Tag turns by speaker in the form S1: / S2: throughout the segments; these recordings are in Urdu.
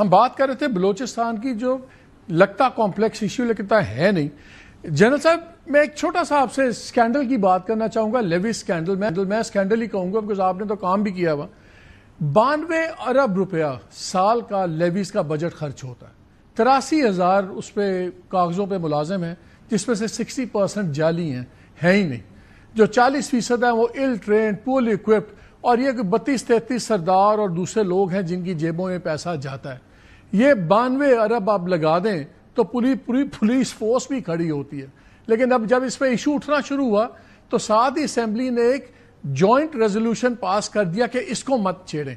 S1: ہم بات کر رہے تھے بلوچستان کی جو لگتا کمپلیکس ایشو لگتا ہے نہیں. جنرل صاحب میں ایک چھوٹا سا آپ سے سکینڈل کی بات کرنا چاہوں گا. لیویز سکینڈل میں سکینڈل ہی کہوں گا because آپ نے تو کام بھی کیا ہوا. 92 ارب روپیہ سال کا لیویز کا بجٹ خرچ ہوتا ہے. 83,000 اس پہ کاغذوں پہ ملازم ہیں جس میں سے 60% جعلی ہیں ہی نہیں. جو 40% ہیں وہ ill trained, poorly equipped اور یہ 32-33 سردار اور دوسرے لوگ ہیں جن کی جیبوں میں پیسہ جاتا ہے. یہ 92 ارب آپ لگا دیں تو پوری پولیس فورس بھی کھڑی ہوتی ہے. لیکن اب جب اس پہ ایشو اٹھنا شروع ہوا تو ساتھ ہی اسمبلی نے ایک جوائنٹ ریزولوشن پاس کر دیا کہ اس کو مت چھیڑیں.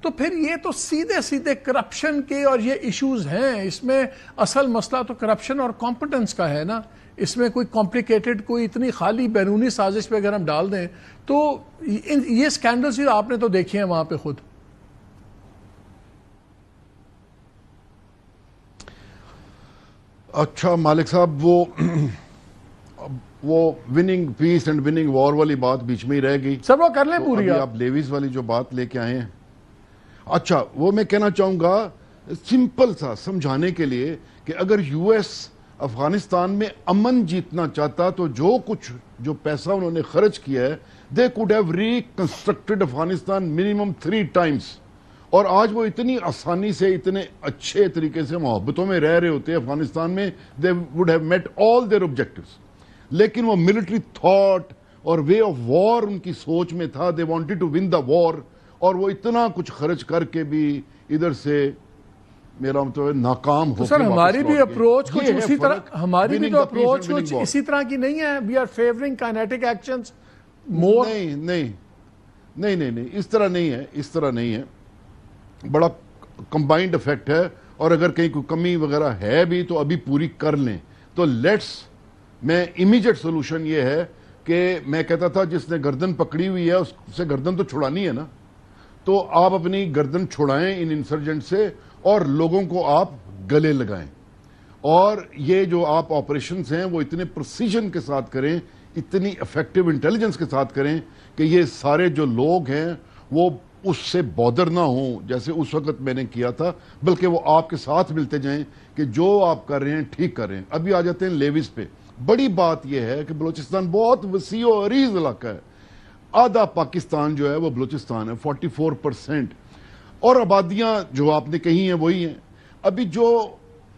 S1: تو پھر یہ تو سیدھے کرپشن کے اور یہ ایشوز ہیں. اس میں اصل مسئلہ تو کرپشن اور کمپٹنس کا ہے نا. اس میں کوئی کمپلیکیٹڈ کوئی اتنی خالی بیرونی سازش پہ اگر ہم ڈال دیں تو یہ سکینڈلز بھی آپ نے تو دیکھے ہیں وہاں پہ خود.
S2: اچھا مالک صاحب وہ وننگ پیس اینڈ وننگ وار والی بات بیچ میں ہی رہ گئی.
S1: سر وہ کر لیں پوری.
S2: آپ لیویز والی جو بات لے کے آئے ہیں, اچھا وہ میں کہنا چاہوں گا سمپل سا سمجھانے کے لیے کہ اگر یو ایس افغانستان میں امن جیتنا چاہتا تو جو پیسہ انہوں نے خرچ کیا ہے they could have reconstructed Afghanistan minimum 3 times. اور آج وہ اتنی آسانی سے اتنے اچھے طریقے سے محبتوں میں رہ رہے ہوتے ہیں افغانستان میں. they would have met all their objectives. لیکن وہ ملٹری تھاٹ اور وے آف وار ان کی سوچ میں تھا. they wanted to win the war اور وہ اتنا کچھ خرچ کر کے بھی ادھر سے میرا مطلب ناکام ہو.
S1: سر ہماری بھی اپروچ کچھ اسی طرح ہماری بھی تو اپروچ کچھ اسی طرح کی نہیں ہے. We are favouring kinetic actions more.
S2: نہیں اس طرح نہیں ہے. بڑا کمبائنڈ افیکٹ ہے اور اگر کہیں کوئی کمی وغیرہ ہے بھی تو ابھی پوری کر لیں. تو میں امیجیٹ سولوشن یہ ہے کہ میں کہتا تھا جس نے گردن پکڑی ہوئی ہے اس سے گردن تو چھڑانی ہے نا. تو آپ اپنی گردن چھڑائیں ان انسرجنٹ سے اور لوگوں کو آپ گلے لگائیں. اور یہ جو آپ آپریشنز ہیں وہ اتنے پرسیجن کے ساتھ کریں, اتنی افیکٹو انٹیلیجنس کے ساتھ کریں کہ یہ سارے جو لوگ ہیں وہ اس سے بودر نہ ہوں جیسے اس وقت میں نے کیا تھا, بلکہ وہ آپ کے ساتھ ملتے جائیں کہ جو آپ کر رہے ہیں ٹھیک کر رہے ہیں. ابھی آ جاتے ہیں لیویز پہ. بڑی بات یہ ہے کہ بلوچستان بہت وسیع و عریض علاقہ ہے. آدھا پاکستان جو ہے وہ بلوچستان ہے, 44%. اور آبادیاں جو آپ نے کہی ہیں وہی ہیں. ابھی جو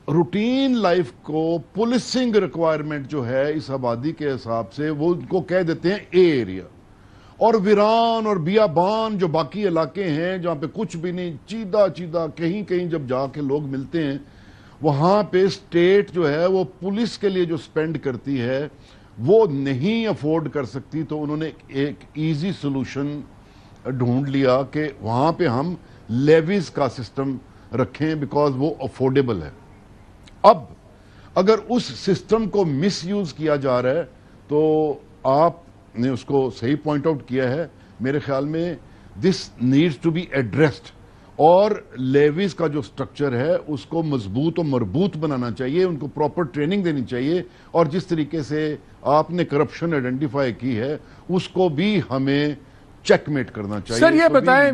S2: روٹین لائف کو پولیسنگ ریکوائرمنٹ جو ہے اس آبادی کے حساب سے وہ ان کو کہہ دیتے ہیں اے ایریا. اور ویران اور بیابان جو باقی علاقے ہیں جہاں پہ کچھ بھی نہیں, چیدہ کہیں جب جا کے لوگ ملتے ہیں وہاں پہ سٹیٹ جو ہے وہ پولیس کے لیے جو سپینڈ کرتی ہے وہ نہیں افورڈ کر سکتی. تو انہوں نے ایک ایزی سولوشن ڈھونڈ لیا کہ وہاں پہ ہم لیویز کا سسٹم رکھیں بیکاز وہ افورڈیبل ہے. اب اگر اس سسٹم کو مس یوز کیا جا رہا ہے تو آپ نے اس کو صحیح پوائنٹ آؤٹ کیا ہے. میرے خیال میں دس نیڈز ٹو بی ایڈریسڈ اور لیویز کا جو سٹرکچر ہے اس کو مضبوط و مربوط بنانا چاہیے. ان کو پراپر ٹریننگ دینی چاہیے اور جس طریقے سے آپ نے کرپشن آئیڈینٹیفائی کی ہے اس کو بھی ہمیں چیک میٹ کرنا چاہیے.
S1: سر یہ بتائیں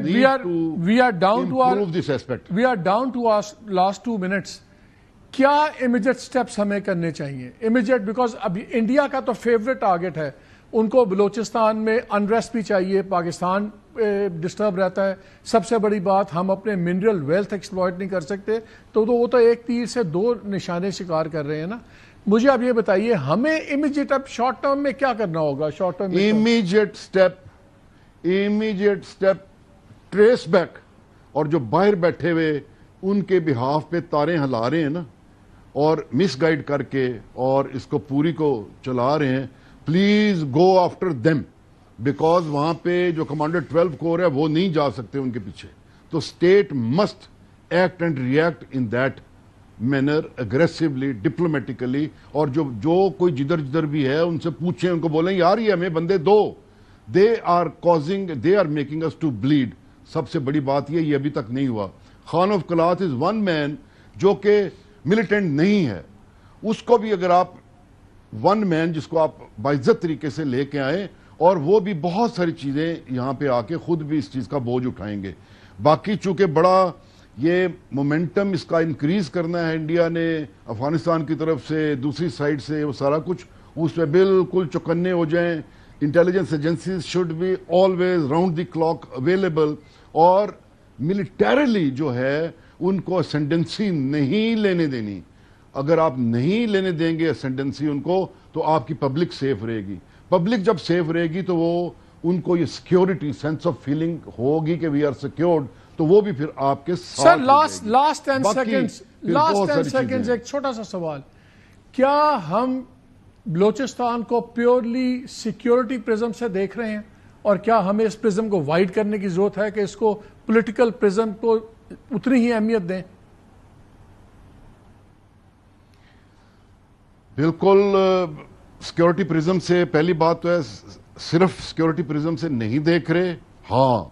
S1: we are down to last 2 minutes. کیا امیجیٹ سٹیپس ہمیں کرنے چاہیے امیجیٹ, بیکاز اب انڈیا کا تو فیوریٹ ٹارگٹ ہے. ان کو بلوچستان میں انریسٹ بھی چاہیے, پاکستان ڈسٹرب رہتا ہے. سب سے بڑی بات ہم اپنے منرل ویلتھ ایکسپلائٹ نہیں کر سکتے تو وہ تو ایک تیر سے 2 نشانے شکار کر رہے ہیں نا. مجھے اب یہ بتائیے ہمیں امیجیٹ اب شارٹ ٹرم میں کیا کرنا ہوگا. Short term
S2: immediate step trace back, اور جو باہر بیٹھے ہوئے ان کے بہاف پہ تاریں ہلا رہے ہیں نا اور مس گائیڈ کر کے اور اس کو پوری کو چلا رہے ہیں, please go after them because وہاں پہ جو کمانڈر 12 کور ہے وہ نہیں جا سکتے ان کے پیچھے. تو state must act and react in that manner aggressively diplomatically. اور جو کوئی جدھر بھی ہے ان سے پوچھیں, ان کو بولیں یار یہ ہمیں بندے دو. they are making us to bleed. سب سے بڑی بات یہ ابھی تک نہیں ہوا. Khan of Kalat is 1 man جو کہ ملیٹنٹ نہیں ہے. اس کو بھی اگر آپ 1 man جس کو آپ باعزت طریقے سے لے کے آئیں اور وہ بھی بہت ساری چیزیں یہاں پہ آ کے خود بھی اس چیز کا بوجھ اٹھائیں گے. باقی چونکہ بڑا یہ مومنٹم اس کا انکریز کرنا ہے انڈیا نے افغانستان کی طرف سے, دوسری سائڈ سے وہ سارا کچھ اس پہ بالکل چوکنے ہو جائیں. Intelligence agencies should be always round the clock available, اور ملٹریلی جو ہے ان کو اسینڈنسی نہیں لینے دینی. اگر آپ نہیں لینے دیں گے اسینڈنسی ان کو تو آپ کی پبلک سیف رہے گی. پبلک جب سیف رہے گی تو وہ ان کو یہ سیکیورٹی سینس آف فیلنگ ہوگی کہ وی آر سیکیورڈ, تو وہ بھی پھر آپ کے ساتھ.
S1: سر لاسٹ 10 سیکنڈز ایک چھوٹا سا سوال, کیا ہم بلوچستان کو پیورلی سیکیورٹی پرزم سے دیکھ رہے ہیں, اور کیا ہمیں اس پرزم کو وائڈ کرنے کی ضرورت ہے کہ اس کو پولیٹیکل پرزم کو اتنی ہی اہمیت دیں؟
S2: بالکل سیکیورٹی پرزم سے, پہلی بات تو ہے صرف سیکیورٹی پرزم سے نہیں دیکھ رہے, ہاں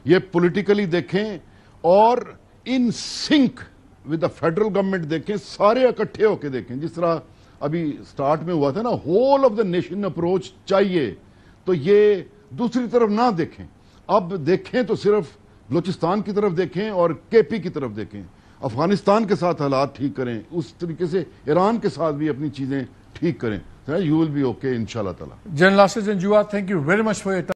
S2: یہ پولیٹیکلی دیکھیں اور in sync with the federal government دیکھیں, سارے اکٹھے ہو کے دیکھیں. جس طرح ابھی سٹارٹ میں ہوا تھا نا, whole of the nation approach چاہیے, تو یہ دوسری طرف نہ دیکھیں. اب دیکھیں تو صرف بلوچستان کی طرف دیکھیں اور کے پی کی طرف دیکھیں. افغانستان کے ساتھ حالات ٹھیک کریں, اس طریقے سے ایران کے ساتھ بھی اپنی چیزیں ٹھیک کریں. یو ول بی اوکے انشاءاللہ تعالی.
S1: General Asif Janjua, thank you very much for